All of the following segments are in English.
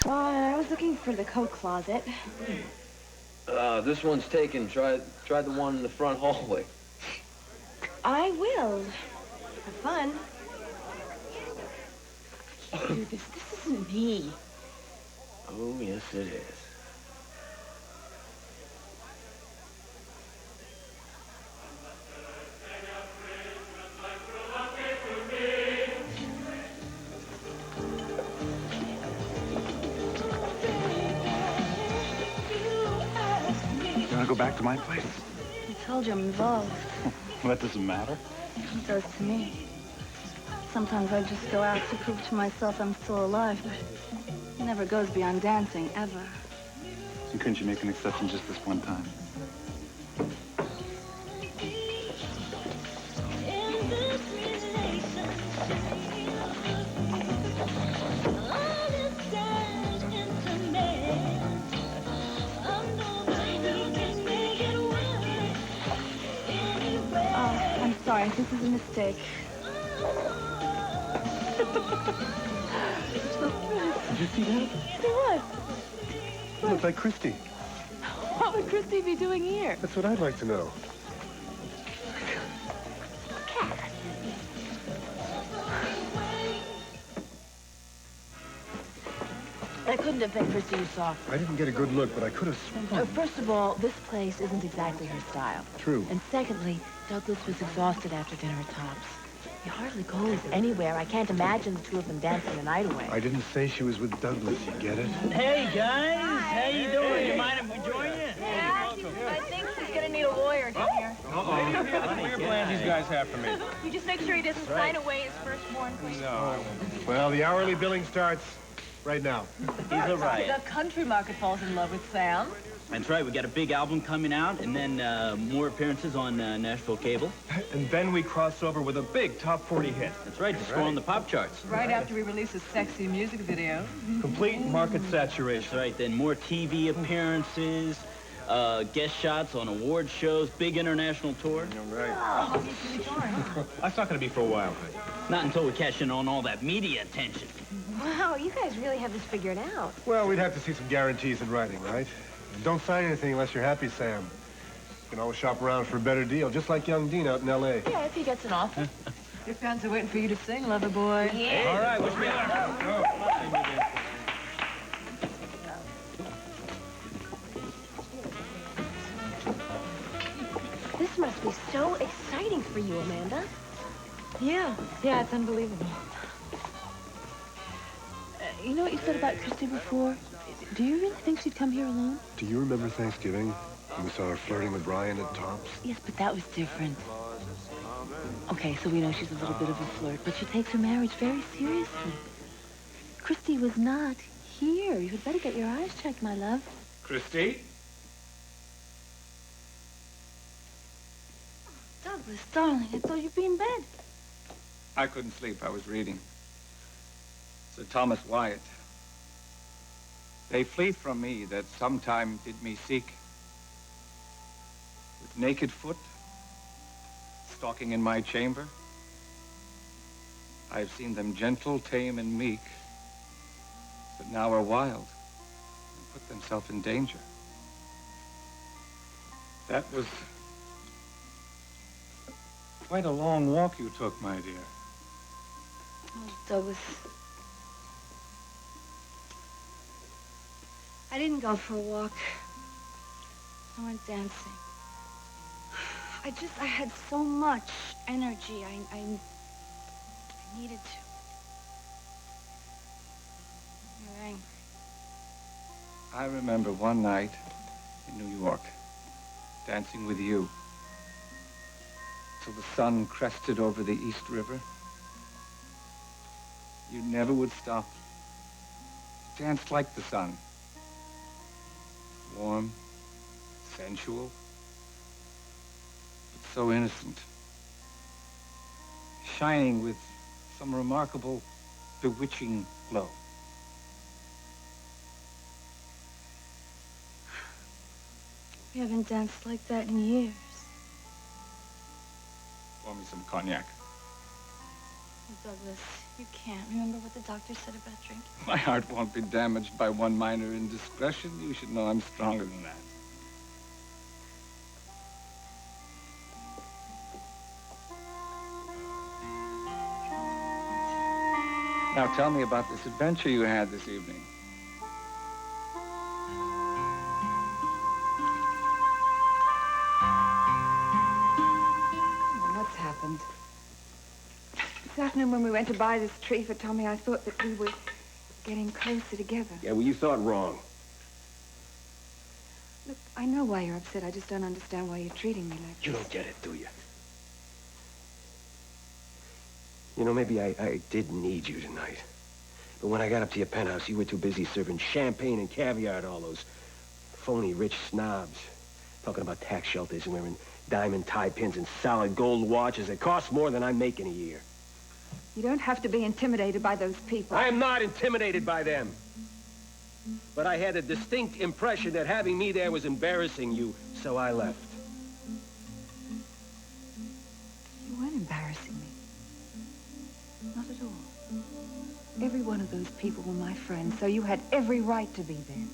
I was looking for the coat closet. This one's taken. Try the one in the front hallway. I will. For fun. Dude, this isn't me. Oh, yes, it is. You want to go back to my place? I told you I'm involved. Well, that doesn't matter. It does to me. Sometimes I just go out to prove to myself I'm still alive, but it never goes beyond dancing, ever. So couldn't you make an exception just this one time? I'm sorry, this is a mistake. Did you see that? See what? It looks like Christy. What would Christy be doing here? That's what I'd like to know. Cass. That couldn't have been Christy you saw. I didn't get a good look, but I could have sworn. First of all, this place isn't exactly her style. True. And secondly, Douglas was exhausted after dinner at Tops. He hardly goes anywhere. I can't imagine the two of them dancing the night away. I didn't say she was with Douglas, you get it? Hey, guys. How you doing? You mind if we join you? Yeah, I think he's gonna need a lawyer down here. What plans these guys have for me? You just make sure he doesn't sign away his firstborn, please. No, I won't. Well, the hourly billing starts right now. He's a riot. The country market falls in love with Sam. That's right. We got a big album coming out, and then more appearances on Nashville Cable. And then we cross over with a big top 40 hit. That's right, to score on the pop charts. Right after we release a sexy music video. Complete market saturation. That's right. Then more TV appearances, guest shots on award shows, big international tour. Right. That's not going to be for a while. Not until we cash in on all that media attention. Wow, you guys really have this figured out. Well, we'd have to see some guarantees in writing, right? And don't sign anything unless you're happy, Sam. You can always shop around for a better deal, just like young Dean out in L.A. Yeah, if he gets an offer. Your fans are waiting for you to sing, lover boy. Yeah. All right, wish me luck. This must be so exciting for you, Amanda. Yeah, it's unbelievable. You know what you said about Christy before? Do you really think she'd come here alone? Do you remember Thanksgiving when we saw her flirting with Ryan at Tops? Yes, but that was different. Okay, so we know she's a little bit of a flirt, but she takes her marriage very seriously. Christy was not here. You had better get your eyes checked, my love. Christy? Douglas, darling, I thought you'd be in bed. I couldn't sleep. I was reading. Sir Thomas Wyatt. They flee from me that sometime did me seek. With naked foot, stalking in my chamber, I've seen them gentle, tame, and meek, but now are wild and put themselves in danger. That was quite a long walk you took, my dear. Oh, Douglas. I didn't go for a walk. I went dancing. I had so much energy. I needed to. You're angry. I remember one night in New York, dancing with you, till the sun crested over the East River. You never would stop. You danced like the sun. Warm, sensual, but so innocent. Shining with some remarkable, bewitching glow. We haven't danced like that in years. Pour me some cognac. Oh, Douglas, you can't. Remember what the doctor said about drinking? My heart won't be damaged by one minor indiscretion. You should know I'm stronger than that. Now tell me about this adventure you had this evening. Well, what's happened? This afternoon when we went to buy this tree for Tommy, I thought that we were getting closer together. Yeah, well, you thought wrong. Look, I know why you're upset. I just don't understand why you're treating me like You this. don't get it, do you? You know, maybe I did need you tonight. But when I got up to your penthouse, you were too busy serving champagne and caviar to all those phony rich snobs. Talking about tax shelters and wearing diamond tie pins and solid gold watches that cost more than I make in a year. You don't have to be intimidated by those people. I am not intimidated by them. But I had a distinct impression that having me there was embarrassing you, so I left. You weren't embarrassing me. Not at all. Every one of those people were my friends, so you had every right to be there.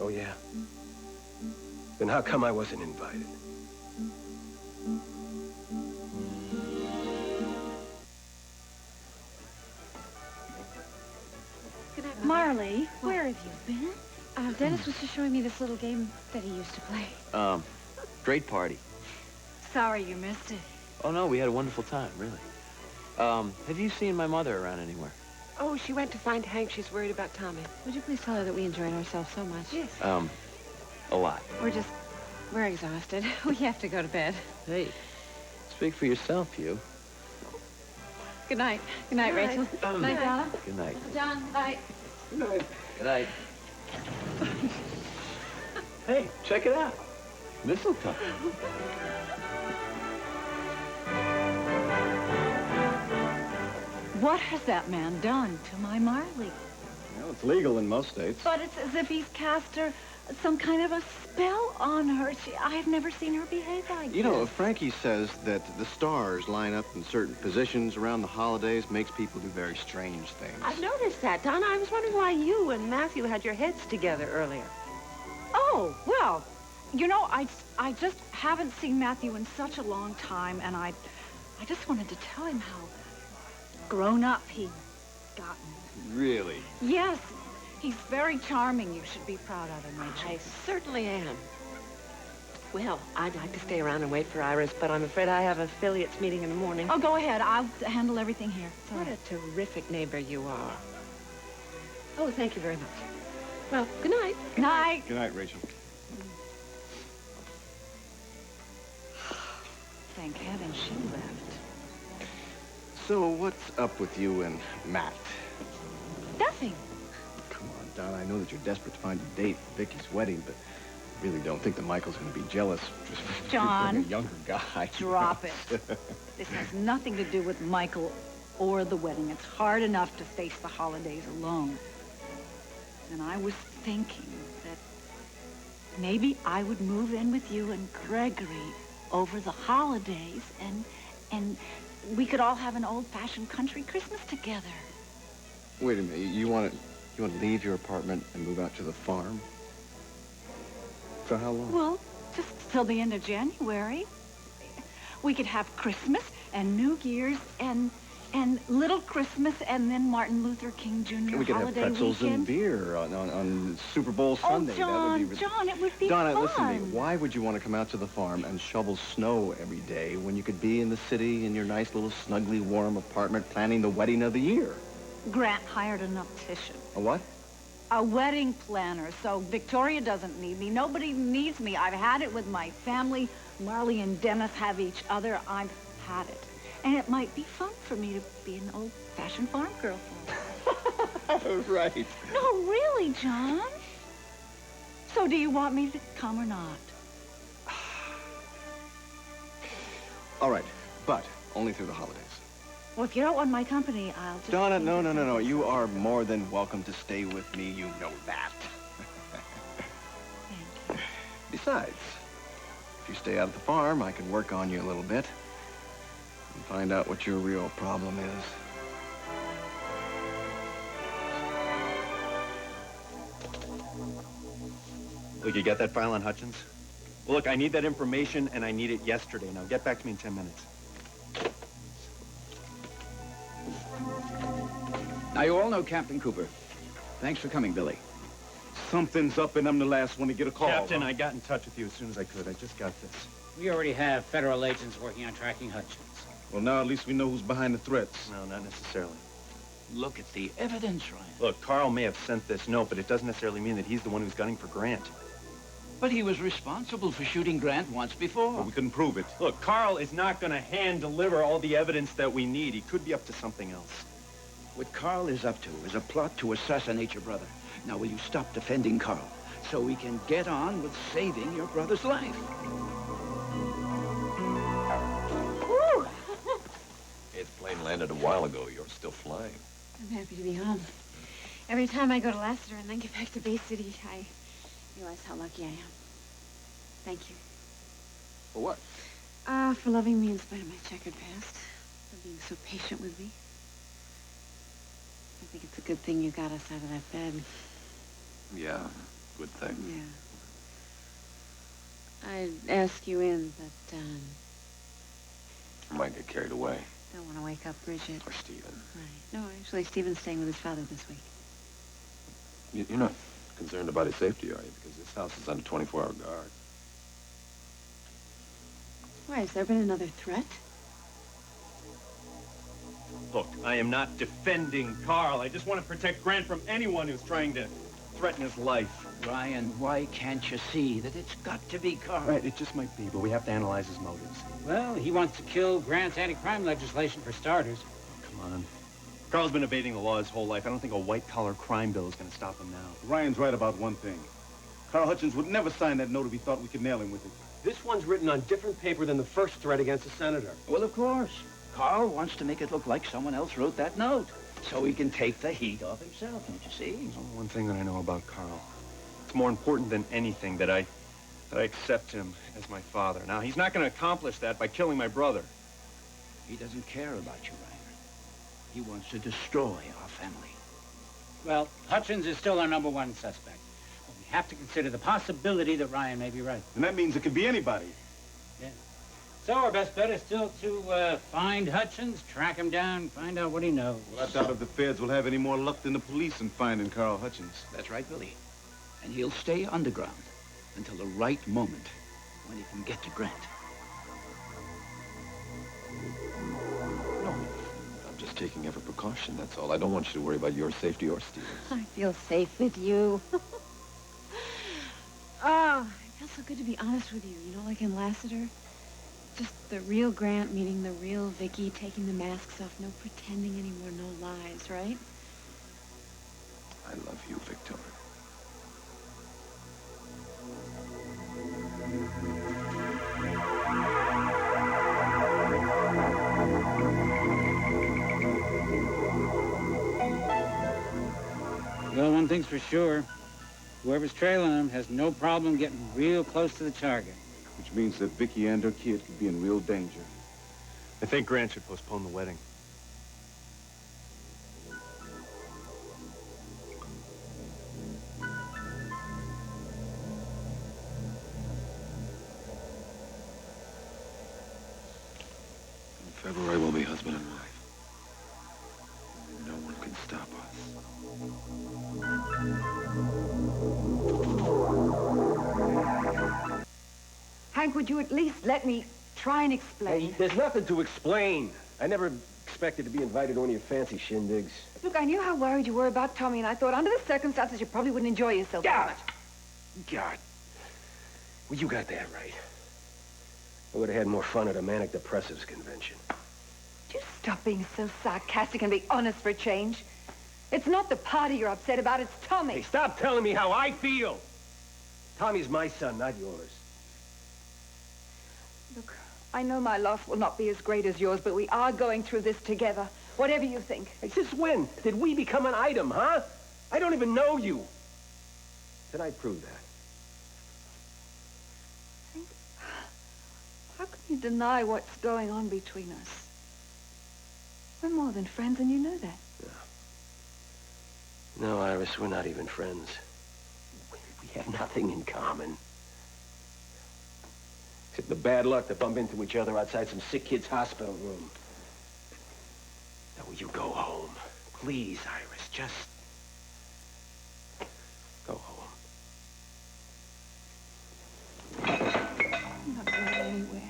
Oh, yeah? Then how come I wasn't invited? Marley, where have you been? Dennis was just showing me this little game that he used to play. Great party. Sorry you missed it. Oh, no, we had a wonderful time, really. Have you seen my mother around anywhere? Oh, she went to find Hank. She's worried about Tommy. Would you please tell her that we enjoyed ourselves so much? Yes. A lot. We're exhausted. We have to go to bed. Hey, speak for yourself, you. Good night. Good night, Good night. Rachel. Good night, Donna. Good night. John, night. Good night. Good night. Hey, check it out. Mistletoe. What has that man done to my Marley? Well, it's legal in most states. But it's as if he's cast her some kind of a spell on her. I've never seen her behave like You know, this. Frankie says that the stars line up in certain positions around the holidays, makes people do very strange things. I've noticed that, Donna. I was wondering why you and Matthew had your heads together earlier. Oh, well, you know, I just haven't seen Matthew in such a long time, and I just wanted to tell him how grown up he'd gotten. Really? Yes, he's very charming. You should be proud of him, Rachel. I certainly am. Well, I'd like to stay around and wait for Iris, but I'm afraid I have affiliates meeting in the morning. Oh, go ahead. I'll handle everything here. It's all What right. a terrific neighbor you are. Oh, thank you very much. Well, good night. Good night. Good night, Rachel. Thank heaven she left. So what's up with you and Matt? Nothing. Come on, Donna, I know that you're desperate to find a date for Vicky's wedding, but I really don't think that Michael's going to be jealous just for John, a younger guy. Drop it. This has nothing to do with Michael or the wedding. It's hard enough to face the holidays alone. And I was thinking that maybe I would move in with you and Gregory over the holidays, and we could all have an old-fashioned country Christmas together. Wait a minute, you want to leave your apartment and move out to the farm? For how long? Well, just till the end of January. We could have Christmas and New Year's and Little Christmas and then Martin Luther King Jr. We could have holiday pretzels weekend. and beer on Super Bowl Sunday. John, that would be John, it would be Donna, fun. listen to me. Why would you want to come out to the farm and shovel snow every day when you could be in the city in your nice little snugly warm apartment planning the wedding of the year? Grant hired an optician. A what? A wedding planner, so Victoria doesn't need me. Nobody needs me. I've had it with my family. Marley and Dennis have each other. I've had it. And it might be fun for me to be an old-fashioned farm girl for Right. No, really, John. So do you want me to come or not? All right, but only through the holidays. Well, if you don't want my company, I'll just... Donna, no. You are more than welcome to stay with me. You know that. Thank you. Besides, if you stay out at the farm, I can work on you a little bit. and find out what your real problem is. Look, you got that file on Hutchins? Well, look, I need that information, and I need it yesterday. Now, get back to me in 10 minutes. Now, you all know Captain Cooper. Thanks for coming, Billy. Something's up, and I'm the last one to get a call. Captain, I got in touch with you as soon as I could. I just got this. We already have federal agents working on tracking Hutchins. Well, now at least we know who's behind the threats. No, not necessarily. Look at the evidence, Ryan. Look, Carl may have sent this note, but it doesn't necessarily mean that he's the one who's gunning for Grant. But he was responsible for shooting Grant once before. But we couldn't prove it. Look, Carl is not going to hand-deliver all the evidence that we need. He could be up to something else. What Carl is up to is a plot to assassinate your brother. Now, will you stop defending Carl so we can get on with saving your brother's life? Woo! Hey, the plane landed a while ago. You're still flying. I'm happy to be home. Every time I go to Lassiter and then get back to Bay City, I realize how lucky I am. Thank you. For what? For loving me in spite of my checkered past. For being so patient with me. I think it's a good thing you got us out of that bed. Yeah, good thing. Yeah. I'd ask you in, but, I might get carried away. don't want to wake up Bridget. Or Stephen. Right. No, actually, Stephen's staying with his father this week. You're not concerned about his safety, are you? Because this house is under 24-hour guard. Why, has there been another threat? Look, I am not defending Carl. I just want to protect Grant from anyone who's trying to threaten his life. Ryan, why can't you see that it's got to be Carl? Right, it just might be, but we have to analyze his motives. Well, he wants to kill Grant's anti-crime legislation for starters. Come on. Carl's been evading the law his whole life. I don't think a white-collar crime bill is going to stop him now. Ryan's right about one thing. Carl Hutchins would never sign that note if he thought we could nail him with it. This one's written on different paper than the first threat against the senator. Well, of course. Carl wants to make it look like someone else wrote that note, so he can take the heat off himself, don't you see? There's only one thing that I know about Carl. It's more important than anything that I accept him as my father. Now, he's not going to accomplish that by killing my brother. He doesn't care about you, Ryan. He wants to destroy our family. Well, Hutchins is still our #1 suspect. But we have to consider the possibility that Ryan may be right. And that means it could be anybody. Yeah. So our best bet is still to find Hutchins, track him down, find out what he knows. Well, I doubt if the feds will have any more luck than the police in finding Carl Hutchins. That's right, Billy. And he'll stay underground until the right moment when he can get to Grant. No, I'm just taking every precaution, that's all. I don't want you to worry about your safety or Stephen's. I feel safe with you. Oh, it feels so good to be honest with you. You know, like in Lassiter. Just the real Grant meeting the real Vicky, taking the masks off, no pretending anymore, no lies, right? I love you, Victoria. Well, one thing's for sure. Whoever's trailing him has no problem getting real close to the target. Which means that Vicky and her kid could be in real danger. I think Grant should postpone the wedding. In February, we'll be husband and wife. And no one can stop us. Hank, would you at least let me try and explain? Hey, there's nothing to explain. I never expected to be invited to one of your fancy shindigs. Look, I knew how worried you were about Tommy, and I thought under the circumstances you probably wouldn't enjoy yourself that much. God. Well, you got that right. I would have had more fun at a manic depressives convention. Would you stop being so sarcastic and be honest for a change? It's not the party you're upset about, it's Tommy. Hey, stop telling me how I feel. Tommy's my son, not yours. Look, I know my loss will not be as great as yours, but we are going through this together, whatever you think. Hey, since when did we become an item, huh? I don't even know you. Tonight proved that. How can you deny what's going on between us? We're more than friends, and you know that. No, Iris, we're not even friends. We have nothing in common. Except the bad luck to bump into each other outside some sick kid's hospital room. Now, will you go home? Please, Iris, just go home. I'm not going anywhere.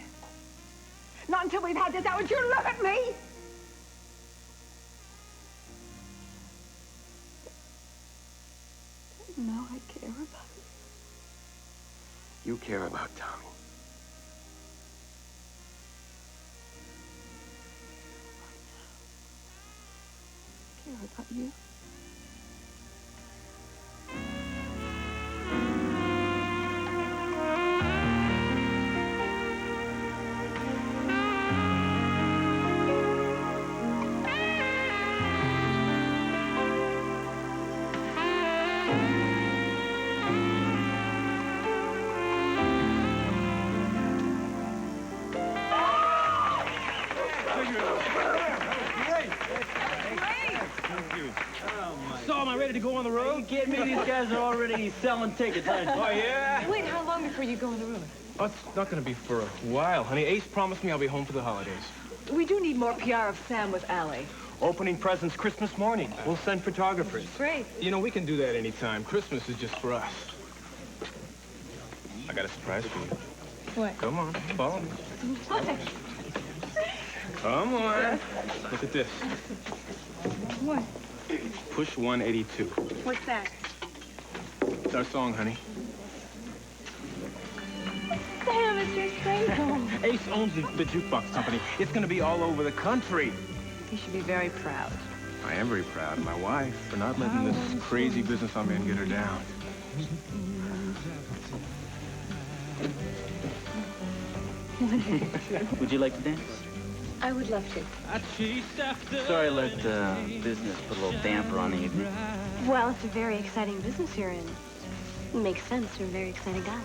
Not until we've had this out. Would you look at me? No, I care about it. You care about Tommy. I care about you. So, am I ready to go on the road? Are you kidding me? These guys are already selling tickets. Oh, yeah? Wait, how long before you go on the road? Oh, it's not going to be for a while, honey. Ace promised me I'll be home for the holidays. We do need more PR of Sam with Allie. Opening presents Christmas morning. We'll send photographers. Great. You know, we can do that anytime. Christmas is just for us. I got a surprise for you. What? Come on, follow me. What? Come on. Look at this. What? Push 182. What's that? It's our song, honey. Sam, it's your single. Ace owns the jukebox company. It's going to be all over the country. You should be very proud. I am very proud of my wife for not letting this crazy business I'm in get her down. Would you like to dance? I would love to. Sorry I let business put a little damper on the evening. Well, it's a very exciting business you're in. It makes sense. You're a very exciting guy.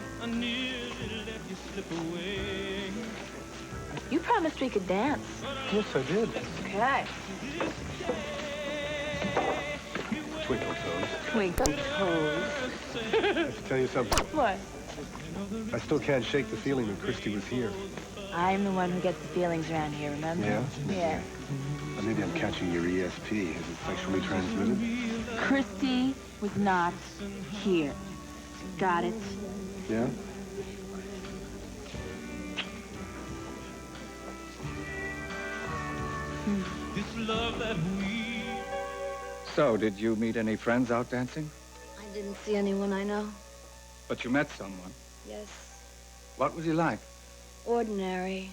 You promised we could dance. Yes, I did. Okay. Twinkle toes. Twinkle toes. I have to tell you something. What? I still can't shake the feeling that Christy was here. I'm the one who gets the feelings around here, remember? Yeah? Yeah. Or maybe I'm catching your ESP. Is it sexually transmitted? Christy was not here. Got it? Yeah? So, did you meet any friends out dancing? I didn't see anyone I know. But you met someone. Yes. What was he like? Ordinary.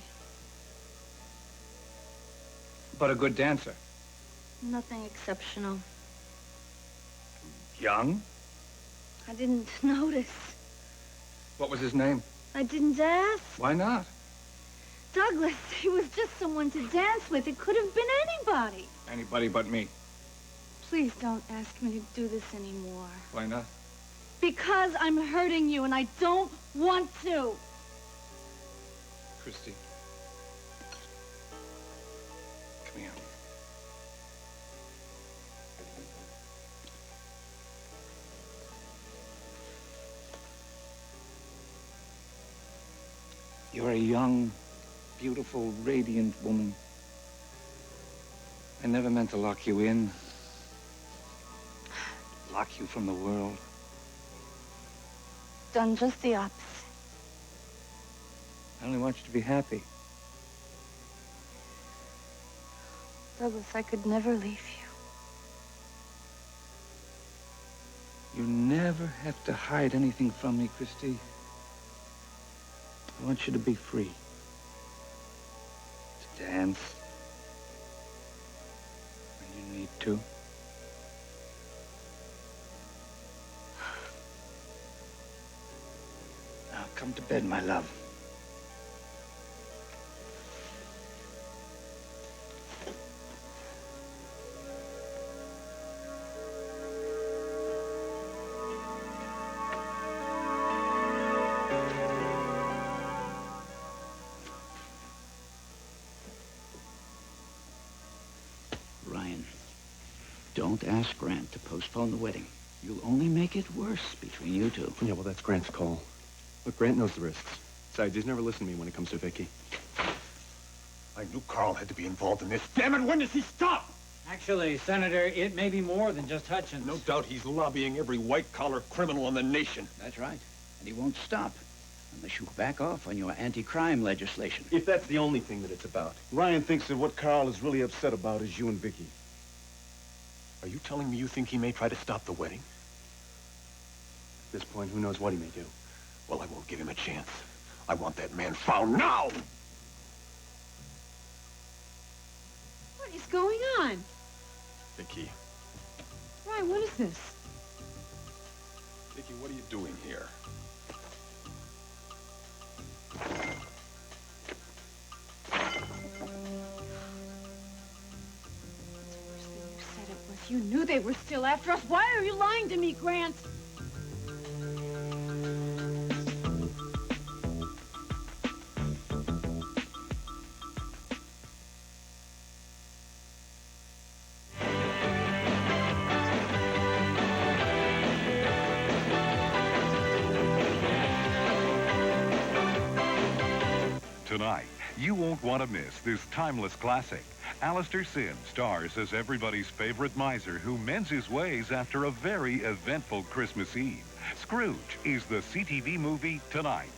But a good dancer. Nothing exceptional. Young? I didn't notice. What was his name? I didn't ask. Why not? Douglas, he was just someone to dance with. It could have been anybody. Anybody but me. Please don't ask me to do this anymore. Why not? Because I'm hurting you and I don't want to. Christy. Come here. You're a young, beautiful, radiant woman. I never meant to lock you in. Lock you from the world. Done just the opposite. I only want you to be happy. Douglas, I could never leave you. You never have to hide anything from me, Christy. I want you to be free. To dance. When you need to. Now come to bed, my love. Don't ask Grant to postpone the wedding. You'll only make it worse between you two. Yeah, well, that's Grant's call. Look, Grant knows the risks. Besides, he's never listened to me when it comes to Vicky. I knew Carl had to be involved in this. Damn it, when does he stop? Actually, Senator, it may be more than just Hutchins. No doubt he's lobbying every white-collar criminal in the nation. That's right. And he won't stop unless you back off on your anti-crime legislation. If that's the only thing that it's about. Ryan thinks that what Carl is really upset about is you and Vicky. Are you telling me you think he may try to stop the wedding? At this point, who knows what he may do? Well, I won't give him a chance. I want that man found now! What is going on? Vicky. Ryan, what is this? Vicky, what are you doing here? You knew they were still after us. Why are you lying to me, Grant? Tonight, you won't want to miss this timeless classic. Alistair Sim stars as everybody's favorite miser who mends his ways after a very eventful Christmas Eve. Scrooge is the CTV movie tonight.